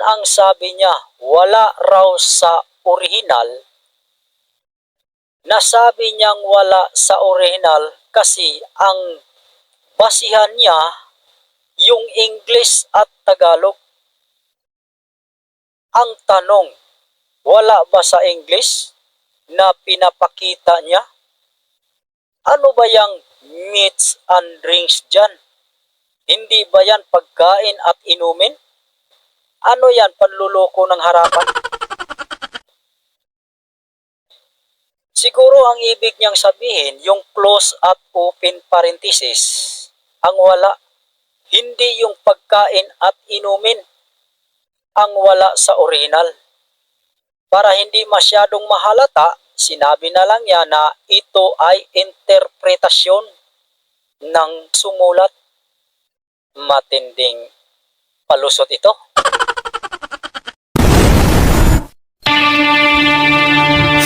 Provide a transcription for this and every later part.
ang sabi niya, wala raw sa orihinal. Nasabi niyang wala sa orihinal kasi ang basihan niya yung English at Tagalog. Ang tanong, wala ba sa English na pinapakita niya? Ano ba yung meats and drinks dyan? Hindi ba yan pagkain at inumin? Ano yan, panluloko ng harapan? Siguro ang ibig niyang sabihin, yung close at open parenthesis, ang wala. Hindi yung pagkain at inumin ang wala sa original. Para hindi masyadong mahalata, sinabi na lang niya na ito ay interpretasyon ng sumulat. Matinding palusot ito.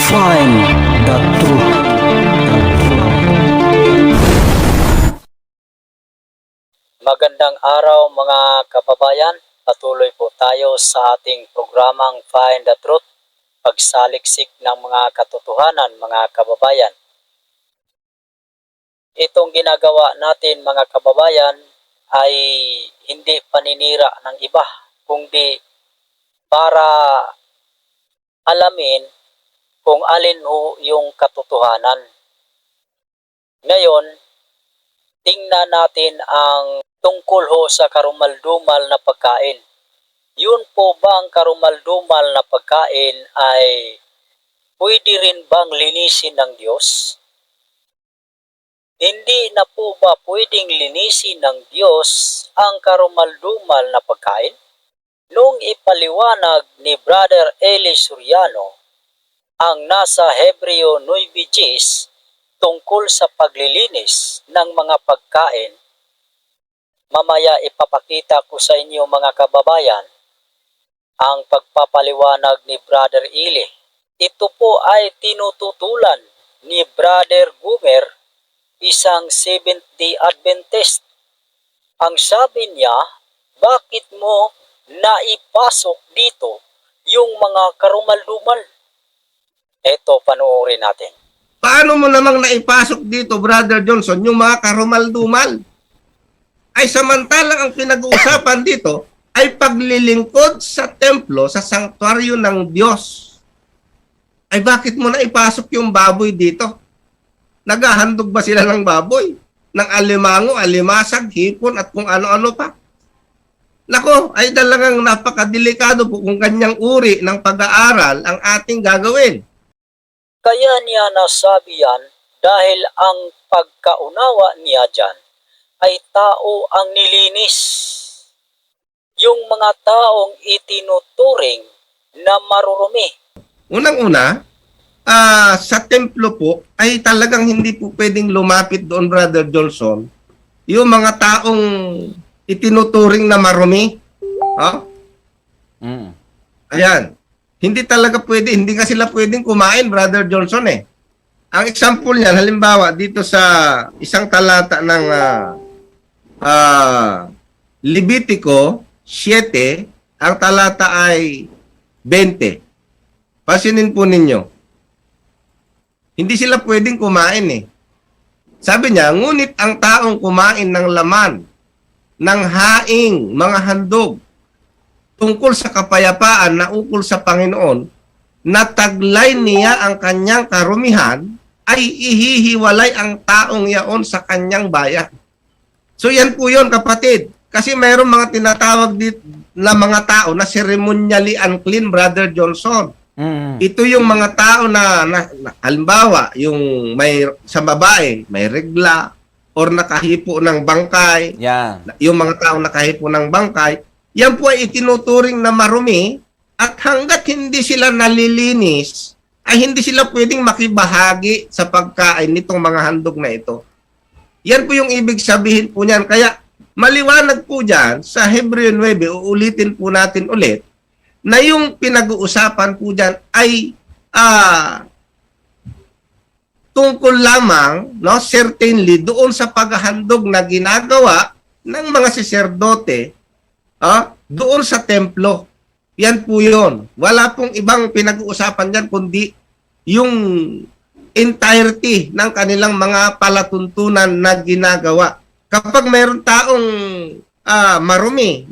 Find the truth. Magandang araw mga kababayan. Patuloy po tayo sa ating programang Find the Truth, pagsaliksik ng mga katotohanan mga kababayan. Itong ginagawa natin mga kababayan ay hindi paninira ng iba, kundi para alamin kung alin ho yung katotohanan. Ngayon, tingnan natin ang tungkol ho sa karumaldumal na pagkain. Yun po bang karumaldumal na pagkain ay pwede rin bang linisin ng Diyos? Hindi na po ba pwedeng linisin ng Diyos ang karumaldumal na pagkain? Nung ipaliwanag ni Brother Eli Suriano ang nasa Hebreo 9:10 tungkol sa paglilinis ng mga pagkain, mamaya ipapakita ko sa inyo mga kababayan ang pagpapaliwanag ni Brother Eli. Ito po ay tinututulan ni Brother Gumer, isang Seventh-day Adventist. Ang sabi niya, bakit mo naipasok dito yung mga karumaldumal? Ito, panoorin natin. Paano mo namang naipasok dito, Brother Johnson, yung mga karumaldumal? Ay samantalang ang pinag-uusapan dito ay paglilingkod sa templo, sa sanktuaryo ng Diyos. Ay bakit mo naipasok yung baboy dito? Naghahandog ba sila ng baboy? Ng alimango, alimasag, hipon at kung ano-ano pa? Nako, ay talagang napakadelikado po kung kanyang uri ng pag-aaral ang ating gagawin. Kaya niya nasabi yan dahil ang pagkaunawa niya dyan ay tao ang nilinis. Yung mga taong itinuturing na marurumi. Unang-una, sa templo po ay talagang hindi po pwedeng lumapit doon, Brother Johnson, yung mga taong itinuturing na marumi. Ayan. Hindi talaga pwede, hindi nga sila pwedeng kumain, Brother Johnson eh. Ang example niyan, halimbawa dito sa isang talata ng Levitico 7, ang talata ay 20. Pasinin po ninyo. Hindi sila pwedeng kumain eh. Sabi niya, ngunit ang taong kumain ng laman, ng haing, mga handog, tungkol sa kapayapaan na ukol sa Panginoon, nataglay niya ang kanyang karumihan, ay ihihiwalay ang taong yaon sa kanyang bayan. So yan po yun, kapatid. Kasi mayroong mga tinatawag dito na mga tao na ceremonially unclean, Brother Johnson. Ito yung mga tao na halimbawa, yung may sa babae, may regla or nakahipo ng bangkay. Yan. Yung mga tao nakahipo ng bangkay, yan po ay itinuturing na marumi at hanggat hindi sila nalilinis, ay hindi sila pwedeng makibahagi sa pagkain nitong mga handog na ito. Yan po yung ibig sabihin po niyan. Kaya maliwanag po dyan sa Hebreo 9, uulitin po natin ulit, na yung pinag-uusapan po dyan ay tungkol lamang, no, certainly, doon sa paghahandog na ginagawa ng mga saserdote doon sa templo. Yan po yun. Wala pong ibang pinag-uusapan dyan kundi yung entirety ng kanilang mga palatuntunan na ginagawa. Kapag mayroon taong marumi,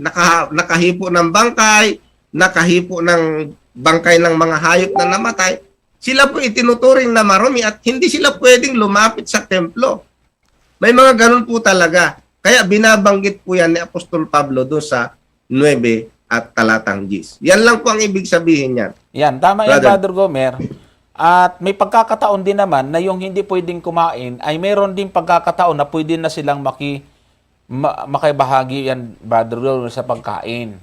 nakahipo ng bangkay, nakahipo ng bangkay ng mga hayop na namatay, sila po itinuturing na marumi at hindi sila pwedeng lumapit sa templo. May mga ganun po talaga. Kaya binabanggit po yan ni Apostol Pablo doon sa 9 at talatang 10. Yan lang po ang ibig sabihin yan. Yan, tama yan, Brother Gomer. At may pagkakataon din naman na yung hindi pwedeng kumain ay mayroon din pagkakataon na pwede na silang makibahagi yan, Brother Gomer, sa pagkain.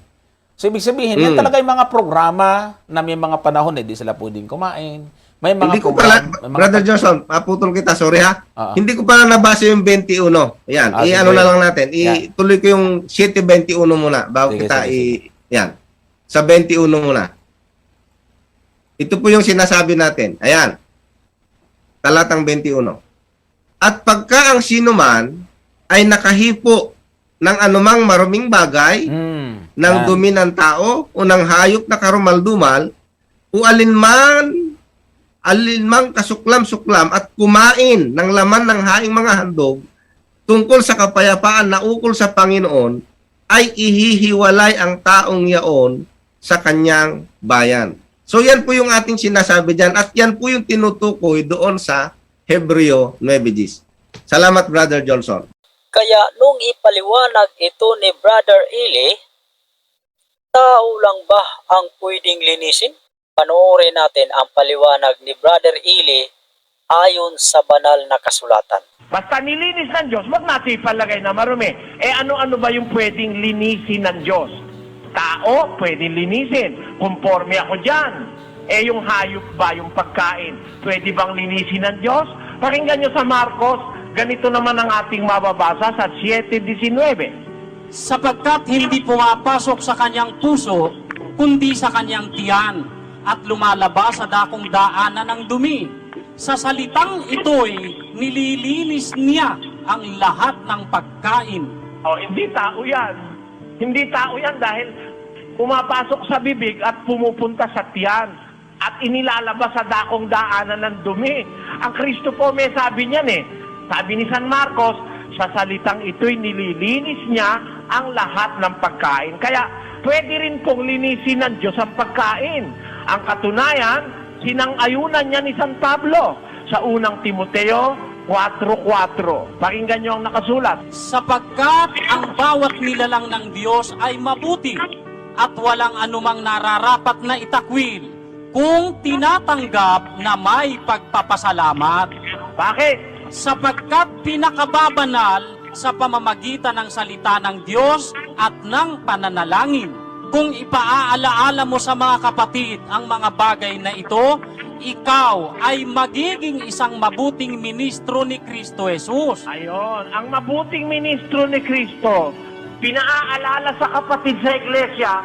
So, ibig sabihin, yan talaga yung mga programa na may mga panahon na hindi sila pwedeng kumain. May mga Hindi ko pala, Brother Johnson, maputol kita, sorry ha. Hindi ko pala nabasa yung 21. Ayan, i-ano na lang natin. Ituloy ko yung 7:21 muna bago Sige, kita sige. Yan. Sa 21 muna. Ito po yung sinasabi natin. Ayan. Talatang 21. At pagka ang sinuman ay nakahipo ng anumang maruming bagay, ng dumi ng tao o ng hayop na karumaldumal, o alinmang kasuklam-suklam at kumain ng laman ng haing mga handog tungkol sa kapayapaan na ukol sa Panginoon, ay ihihiwalay ang taong yaon sa kanyang bayan. So yan po yung ating sinasabi dyan at yan po yung tinutukoy doon sa Hebreo 9:10. Salamat, Brother Johnson. Kaya nung ipaliwanag ito ni Brother Eli, tao lang ba ang pwedeng linisin? Panoorin natin ang paliwanag ni Brother Eli ayon sa banal na kasulatan. Basta nilinis ng Diyos, wag natin ipalagay na marumi. Ano-ano ba yung pwedeng linisin ng Diyos? Tao, pwedeng linisin. Conforme ako dyan. Yung hayop ba, yung pagkain, pwede bang linisin ng Diyos? Pakinggan nyo sa Marcos, ganito naman ang ating mababasa sa 7:19. Sapagkat hindi pumapasok sa kanyang puso, kundi sa kanyang tiyan, at lumalabas sa dakong daanan ng dumi. Sa salitang ito'y nililinis niya ang lahat ng pagkain. Hindi tao yan. Hindi tao yan dahil pumapasok sa bibig at pumupunta sa tiyan at inilalabas sa dakong daanan ng dumi. Ang Kristo po may sabi niyan Sabi ni San Marcos, sa salitang ito'y nililinis niya ang lahat ng pagkain. Kaya pwede rin pong linisin ng Diyos ang pagkain. Ang katunayan, sinang-ayunan niya ni San Pablo sa unang Timoteo 4:4. Pakinggan niyo ang nakasulat. Sapagkat ang bawat nilalang ng Diyos ay mabuti at walang anumang nararapat na itakwil kung tinatanggap na may pagpapasalamat. Bakit? Sapagkat pinakababanal sa pamamagitan ng salita ng Diyos at ng pananalangin. Kung ipaaalaala mo sa mga kapatid ang mga bagay na ito, ikaw ay magiging isang mabuting ministro ni Kristo Jesus. Ayon, ang mabuting ministro ni Kristo, pinaaalala sa kapatid sa iglesia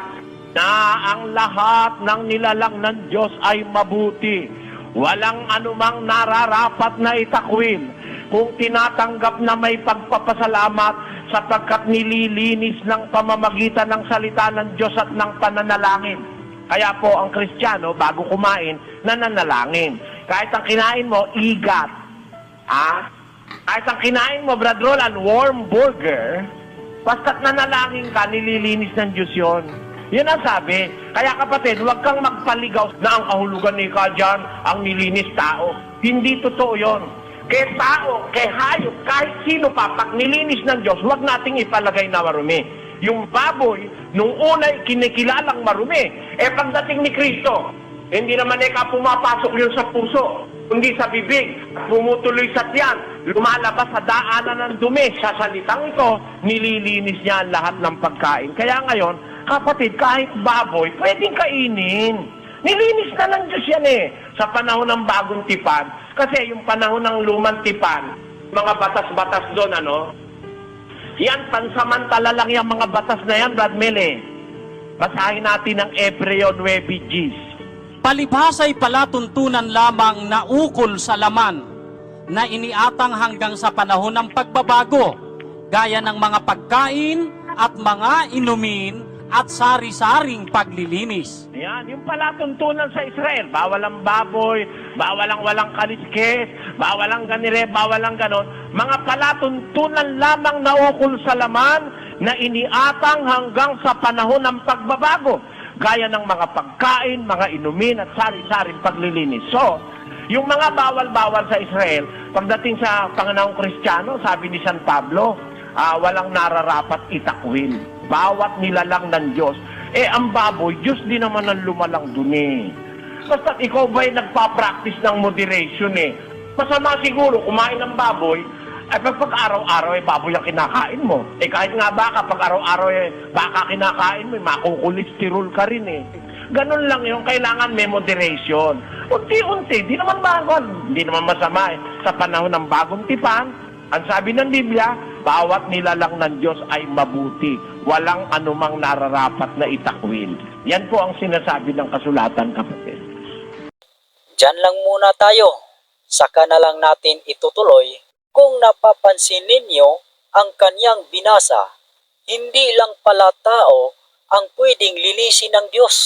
na ang lahat ng nilalang ng Diyos ay mabuti. Walang anumang nararapat na itakwil kung tinatanggap na may pagpapasalamat sapagkat nililinis ng pamamagitan ng salita ng Diyos at ng pananalangin. Kaya po ang Kristiyano, bago kumain, nananalangin. Kahit ang kinain mo, igat. Kahit ang kinain mo, Brad Roland, warm burger, basta't nanalangin ka, nililinis ng Diyos yun. Yun ang sabi. Kaya kapatid, huwag kang magpaligaw na ang kahulugan ni ka dyan, ang nilinis tao. Hindi totoo yun. Kay tao, kay hayop, kahit sino pa, pag nilinis ng Diyos, huwag nating ipalagay na marumi. Yung baboy, nung una'y kinikilalang marumi, pagdating ni Kristo, hindi naman pumapasok yun sa puso, kundi sa bibig, pumutuloy sa tiyan, lumalabas sa daanan ng dumi. Sa salitang ito, nililinis niya ang lahat ng pagkain. Kaya ngayon, kapatid, kahit baboy, pwedeng kainin. Nilinis na ng Diyos yan sa panahon ng bagong tipan. Kasi yung panahon ng lumang tipan, mga batas-batas doon, yan, pansamantala lang yung mga batas na yan, Brad Mel. Basahin natin ang Hebreo 9:10. Palibhasa'y palatuntunan lamang na ukol sa laman na iniatang hanggang sa panahon ng pagbabago, gaya ng mga pagkain at mga inumin at sari-saring paglilinis. Yan, yung palatuntunan sa Israel, bawal ang baboy, bawal ang walang kaliskes, bawal ang ganire, bawal ang ganon. Mga palatuntunan lamang na ukol sa laman na iniatang hanggang sa panahon ng pagbabago. Gaya ng mga pagkain, mga inumin at sari-saring paglilinis. So, yung mga bawal-bawal sa Israel, pagdating sa panganahong Kristiyano, sabi ni San Pablo, walang nararapat itakwil. Bawat nilalang ng Diyos. Ang baboy, Diyos din naman ang lumalang dun eh. Basta't ikaw ba'y nagpa-practice ng moderation eh. Masama siguro, kumain ng baboy, ay pag araw-araw baboy ang kinakain mo. Kahit nga baka, pag araw-araw baka kinakain mo, makukolesterol ka rin eh. Ganun lang yung kailangan may moderation. Unti-unti, di naman masama eh. Sa panahon ng bagong tipan, ang sabi ng Biblia, bawat nilalang ng Diyos ay mabuti. Walang anumang nararapat na itakwil. Yan po ang sinasabi ng kasulatan, kapatid. Diyan lang muna tayo. Saka na lang natin itutuloy. Kung napapansin ninyo ang kanyang binasa, hindi lang pala tao ang pwedeng linisin ng Diyos.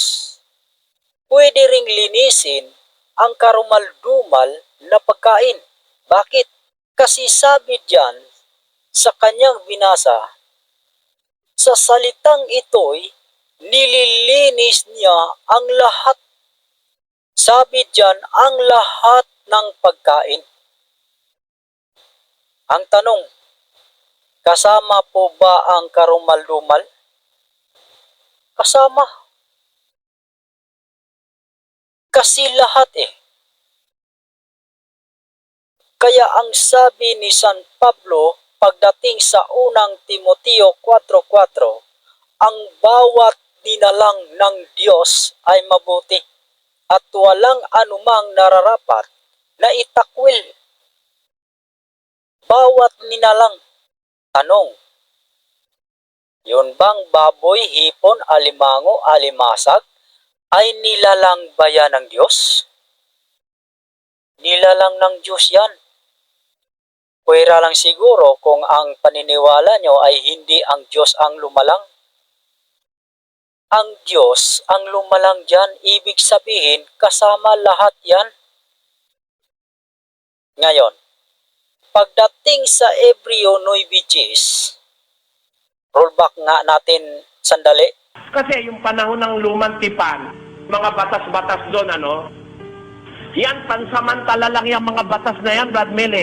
Pwede ring linisin ang karumal-dumal na pagkain. Bakit? Kasi sabi diyan sa kanyang binasa, sa salitang ito'y nililinis niya ang lahat. Sabi diyan ang lahat ng pagkain. Ang tanong, kasama po ba ang karumal-dumal? Kasama. Kasi lahat eh. Kaya ang sabi ni San Pablo pagdating sa unang Timoteo 4:4, ang bawat dinalang ng Diyos ay mabuti at walang anumang nararapat na itakwil. Bawat ninalang. Tanong, yun bang baboy, hipon, alimango, alimasag ay nilalang ba yan ng Diyos? Nilalang ng Diyos yan. Pwera lang siguro kung ang paniniwala nyo ay hindi ang Diyos ang lumalang. Ang Diyos ang lumalang dyan, ibig sabihin kasama lahat yan. Ngayon, pagdating sa Hebreo 9:10, rollback nga natin sandali. Kasi yung panahon ng lumang tipan, mga batas-batas doon, yan, pansamantala lang yung mga batas na yan, Brad Mel.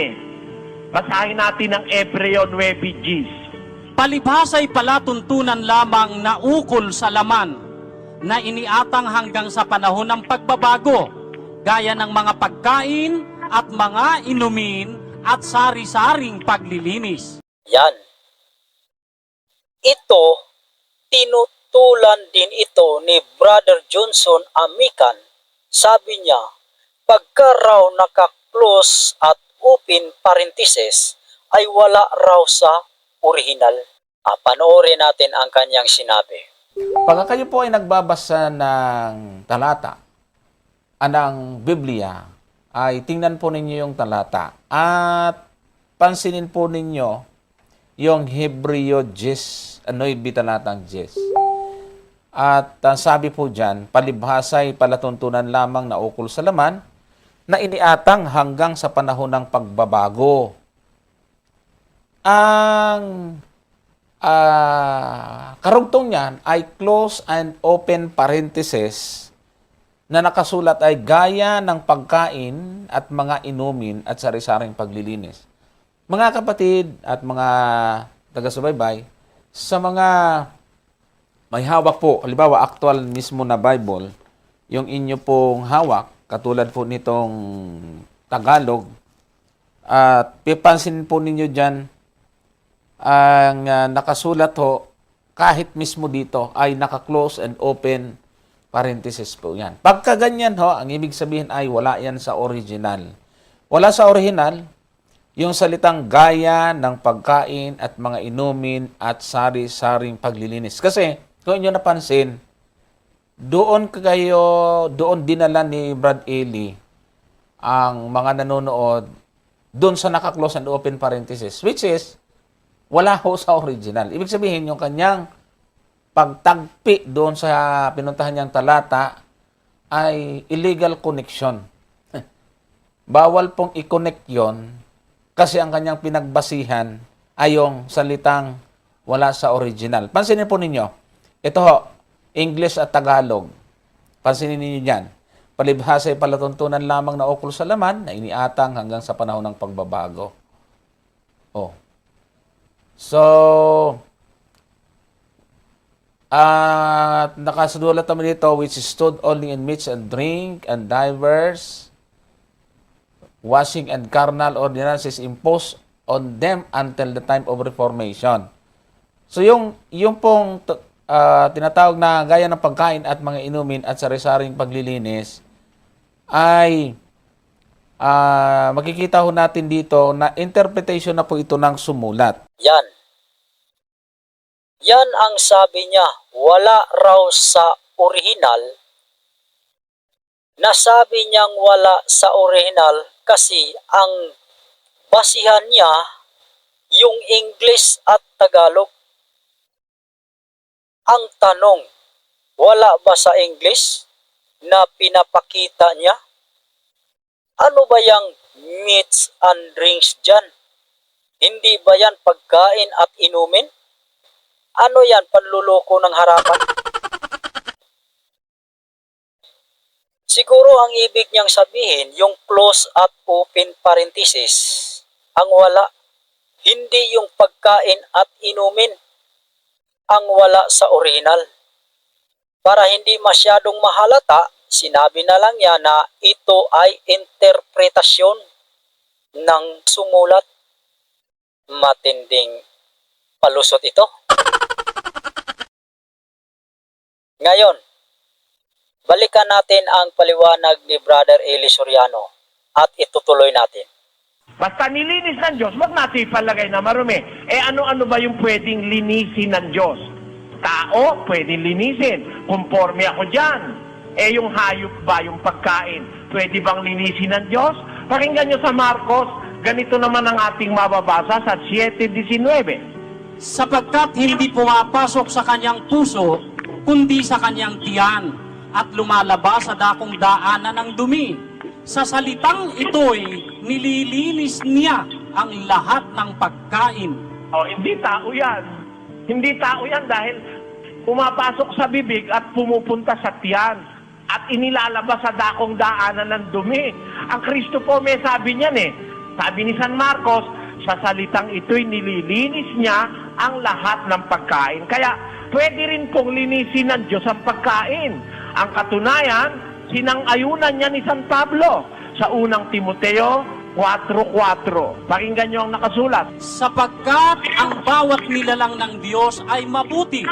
Basahin natin ang Hebreo 9:10. Palibhasa'y palatuntunan lamang na ukol sa laman na iniatang hanggang sa panahon ng pagbabago, gaya ng mga pagkain at mga inumin at sari-saring paglilinis. Yan. Ito, tinutulan din ito ni Brother Johnson Amican. Sabi niya, pagka raw naka-close at open parenthesis, ay wala raw sa original. Panoorin natin ang kanyang sinabi. Pagka kayo po ay nagbabasa ng talata, ng Biblia, ay tingnan po ninyo yung talata at pansinin po ninyo yung Hebreo 10, 9 talatang 10. At sabi po dyan, palibhasa'y palatuntunan lamang na ukol sa laman na iniatang hanggang sa panahon ng pagbabago. Ang karugtong niyan ay close and open parenthesis na nakasulat ay gaya ng pagkain at mga inumin at sari-saring paglilinis. Mga kapatid at mga taga-subaybay, sa mga may hawak po, halimbawa actual mismo na Bible, yung inyo pong hawak, katulad po nitong Tagalog, at pipansin po ninyo dyan, ang nakasulat ho, kahit mismo dito, ay naka-close and open parenthesis po yan. Pagka ganyan ho, ang ibig sabihin ay wala yan sa original. Wala sa original, yung salitang gaya ng pagkain at mga inumin at sari-saring paglilinis. Kasi, kung inyo napansin, doon dinala ni Brad Eli ang mga nanonood doon sa naka-close and open parenthesis, which is, wala ho sa original. Ibig sabihin, yung kanyang pagtagpi doon sa pinuntahan niyang talata ay illegal connection. Bawal pong i-connect yon kasi ang kanyang pinagbasihan ay yung salitang wala sa original. Pansinin po ninyo, ito ho, English at Tagalog. Pansinin ninyo yan. Palibhasa ay palatuntunan lamang na ukol sa laman na iniatang hanggang sa panahon ng pagbabago. Oh. So, nakasadulat naman dito, which stood only in meats and drink and divers, washing and carnal ordinances imposed on them until the time of Reformation. So, yung pong tinatawag na gaya ng pagkain at mga inumin at sari-saring paglilinis ay makikita ho natin dito na interpretation na po ito ng sumulat. Yan ang sabi niya, wala raw sa orihinal. Nasabi niyang wala sa orihinal kasi ang basihan niya yung English at Tagalog. Ang tanong, wala ba sa English na pinapakita niya? Ano ba yung meats and drinks dyan? Hindi ba yan pagkain at inumin? Ano yan, panluloko ng harapan? Siguro ang ibig niyang sabihin, yung close at open parenthesis, ang wala, hindi yung pagkain at inumin, ang wala sa original. Para hindi masyadong mahalata, sinabi na lang niya na ito ay interpretasyon ng sumulat. Matinding palusot ito. Ngayon, balikan natin ang paliwanag ni Brother Eli Soriano at itutuloy natin. Basta nilinis ng Diyos, wag natin ipalagay na marumi. Ano-ano ba yung pwedeng linisin ng Diyos? Tao, pwedeng linisin. Conforme ako dyan. Yung hayop ba, yung pagkain, pwede bang linisin ng Diyos? Pakinggan nyo sa Marcos, ganito naman ang ating mababasa sa 7:19. Sapagkat hindi pumapasok sa kanyang puso, kundi sa kanyang tiyan, at lumalabas sa dakong daanan ng dumi. Sa salitang ito'y nililinis niya ang lahat ng pagkain. Hindi tao yan. Hindi tao yan dahil pumapasok sa bibig at pumupunta sa tiyan at inilalabas sa dakong daanan ng dumi. Ang Kristo po may sabi niyan Sabi ni San Marcos, sa salitang ito'y nililinis niya ang lahat ng pagkain. Kaya pwede rin pong linisin ng Diyos ang pagkain. Ang katunayan, sinang-ayunan niya ni San Pablo sa unang Timoteo 4:4. Pakinggan niyo ang nakasulat. Sapagkat ang bawat nilalang ng Diyos ay mabuti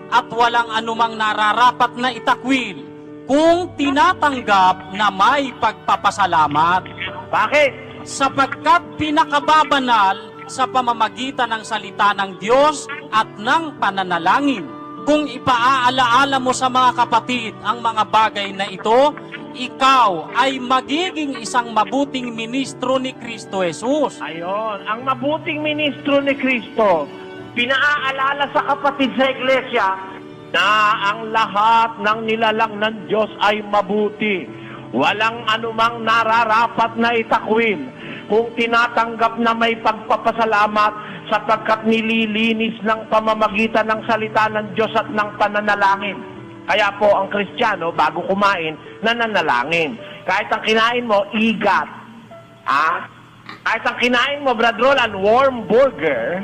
at walang anumang nararapat na itakwil kung tinatanggap na may pagpapasalamat. Bakit? Sapagkat pinakababanal sa pamamagitan ng salita ng Diyos at ng pananalangin. Kung ipaaalaala mo sa mga kapatid ang mga bagay na ito, ikaw ay magiging isang mabuting ministro ni Kristo Jesus. Ayon, ang mabuting ministro ni Kristo, pinaaalala sa kapatid sa iglesia na ang lahat ng nilalang ng Diyos ay mabuti. Walang anumang nararapat na itakwil kung tinatanggap na may pagpapasalamat sapagkat nililinis ng pamamagitan ng salita ng Diyos at ng pananalangin. Kaya po ang Kristiyano, bago kumain, nananalangin. Kahit ang kinain mo, igat. Kahit ang kinain mo, Brad Roland, warm burger,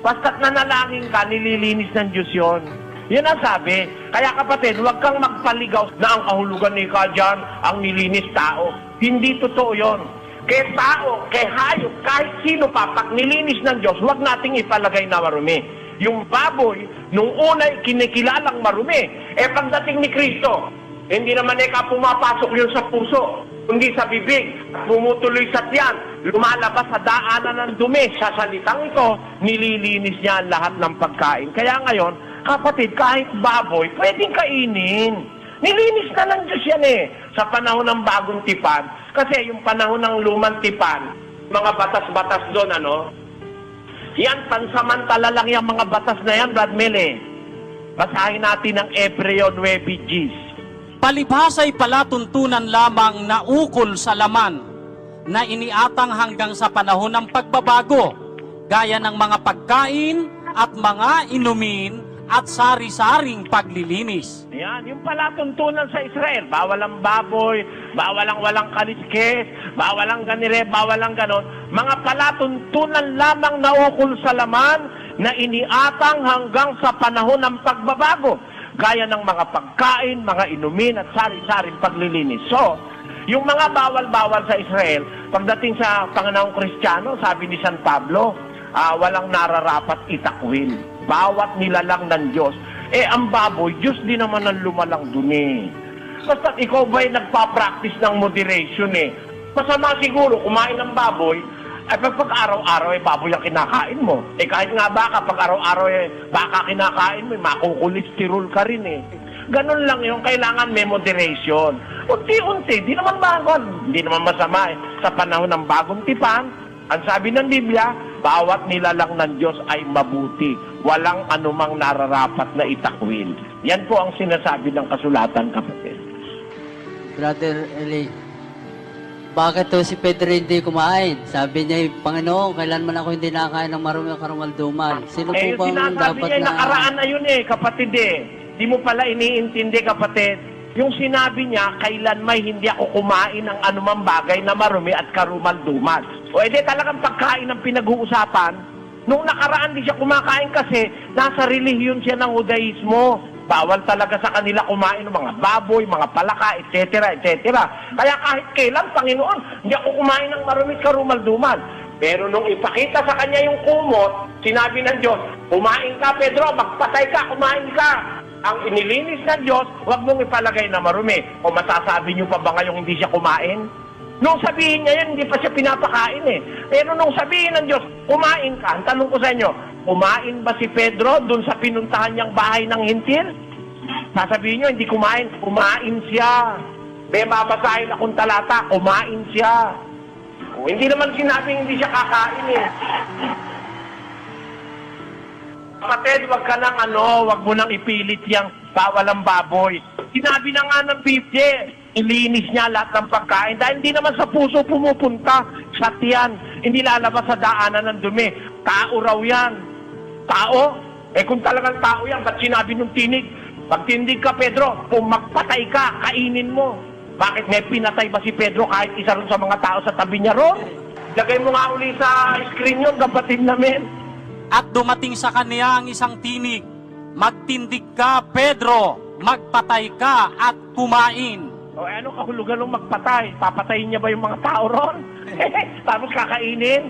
basta't nanalangin ka, nililinis ng Diyos yun. Yun ang sabi. Kaya kapatid, huwag kang magpaligaw na ang kahulugan ni ka dyan, ang nilinis tao. Hindi totoo yun. Kay tao, kay hayop, kahit sino pa, pag nilinis ng Diyos, huwag nating ipalagay na marumi. Yung baboy, nung una'y kinikilalang marumi, pagdating ni Kristo, hindi naman pumapasok yun sa puso, kundi sa bibig, pumutuloy sa tiyan, lumalabas sa daanan ng dumi. Sa salitang ito, nililinis niya ang lahat ng pagkain. Kaya ngayon, kapatid, kahit baboy, pwedeng kainin. Nilinis na ng Diyos yan sa panahon ng bagong tipan. Kasi yung panahon ng lumang tipan, mga batas-batas doon, yan, pansamantala lang yung mga batas na yan, Brad Mel Basahin natin ang Hebreo 9 Gs. Palibhasa'y palatuntunan lamang na ukol sa laman na iniatang hanggang sa panahon ng pagbabago, gaya ng mga pagkain at mga inumin at sari-saring paglilinis. Ayan, yung palatuntunan sa Israel, bawal ang baboy, bawal ang walang kaliskes, bawal ang ganire, bawal ang ganon. Mga palatuntunan lamang na ukol sa laman na iniatang hanggang sa panahon ng pagbabago, gaya ng mga pagkain, mga inumin at sari-saring paglilinis. So, yung mga bawal-bawal sa Israel, pagdating sa panganahong Kristiyano, sabi ni San Pablo, walang nararapat itakwil. Bawat nilalang ng Diyos. Ang baboy, Diyos din naman ang lumalang dun eh. Basta ikaw ba'y nagpa-practice ng moderation eh. Masama siguro kumain ng baboy, pag araw-araw baboy ang kinakain mo. Kahit nga baka, pag araw-araw baka kinakain mo, makukolesterol ka rin eh. Ganun lang yung kailangan may moderation. Unti-unti, di naman masama eh. Sa panahon ng bagong tipan, ang sabi ng Biblia, bawat nilalang ng Diyos ay mabuti. Walang anumang nararapat na itakwil. Yan po ang sinasabi ng kasulatan, kapatid. Brother Eli, bakit to si Pedro hindi kumain? Sabi niya, Panginoon, kailanman ako hindi nakain ng marumi o karumalduman. Sino po Yung bang sinasabi dapat niya, na... nakaraan na yun eh, kapatid eh. Di mo pala iniintindi, kapatid. Yung sinabi niya, kailan may hindi ako kumain ng anumang bagay na marumi at karumalduman. O edi talagang pagkain ang pinag-uusapan. Nung nakaraan di siya kumakain kasi nasa relihiyon siya ng Judaismo. Bawal talaga sa kanila kumain ng mga baboy, mga palaka, etc. etc. Kaya kahit kailan, Panginoon, hindi ako kumain ng marumi at karumalduman. Pero nung ipakita sa kanya yung kumot, sinabi ng Diyos, kumain ka, Pedro, magpatay ka, kumain ka. Ang inilinis ng Diyos, huwag mong ipalagay na marumi. O masasabi niyo pa ba ngayong hindi siya kumain? Nung sabihin niya yan, hindi pa siya pinapakain eh. Pero nung sabihin ng Diyos, kumain ka. Ang tanong ko sa inyo, kumain ba si Pedro dun sa pinuntahan niyang bahay ng hintil? Sasabihin niyo, hindi kumain. Kumain siya. May babasahin akong talata, kumain siya. O, hindi naman sinabing hindi siya kakain eh. Kapatid, wag ka nang wag mo nang ipilit yang bawal ang baboy. Sinabi na nga ng Biblia, ilinis niya lahat ng pagkain dahil hindi naman sa puso pumupunta, sa tiyan. Hindi lalabas sa daanan ng dumi. Tao raw yan. Tao? Kung talagang tao yan, ba't sinabi nung tinig? Pag tindig ka, Pedro, kung magpatay ka, kainin mo. Bakit may pinatay ba si Pedro kahit isa rin sa mga tao sa tabi niya ron? Lagay mo nga uli sa screen yun, kapatid namin. At dumating sa kanya ang isang tinig, magtindig ka, Pedro, magpatay ka at kumain. O ano kahulugan ng magpatay? Papatayin niya ba yung mga tao ron? Tapos kakainin?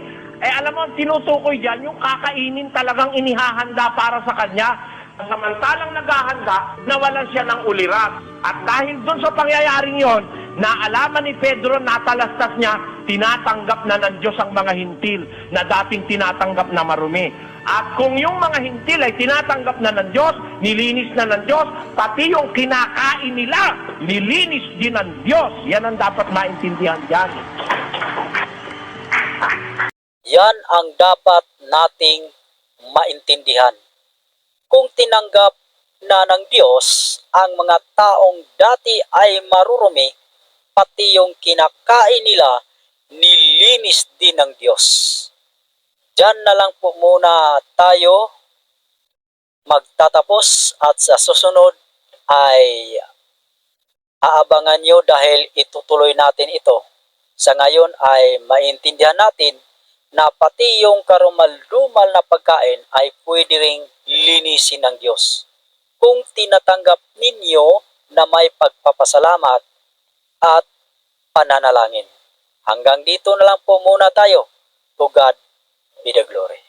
Alam mo, tinutukoy dyan, yung kakainin talagang inihahanda para sa kanya. Samantalang naghahanda, nawalan siya ng ulirat. At dahil dun sa pangyayaring yon, naalaman ni Pedro, natalastas niya, tinatanggap na ng Diyos ang mga hintil na dating tinatanggap na marumi. At kung yung mga hintil ay tinatanggap na ng Diyos, nilinis na ng Diyos, pati yung kinakain nila, nilinis din ng Diyos. Yan ang dapat maintindihan dyan. Yan ang dapat nating maintindihan. Kung tinanggap na ng Diyos ang mga taong dati ay marurumi, pati yung kinakain nila, nilinis din ng Diyos. Diyan na lang po muna tayo magtatapos at sa susunod ay aabangan nyo dahil itutuloy natin ito. Sa ngayon ay maintindihan natin na pati yung karumal-dumal na pagkain ay pwede ring linisin ng Diyos. Kung tinatanggap ninyo na may pagpapasalamat at pananalangin. Hanggang dito na lang po muna tayo. To God be the glory.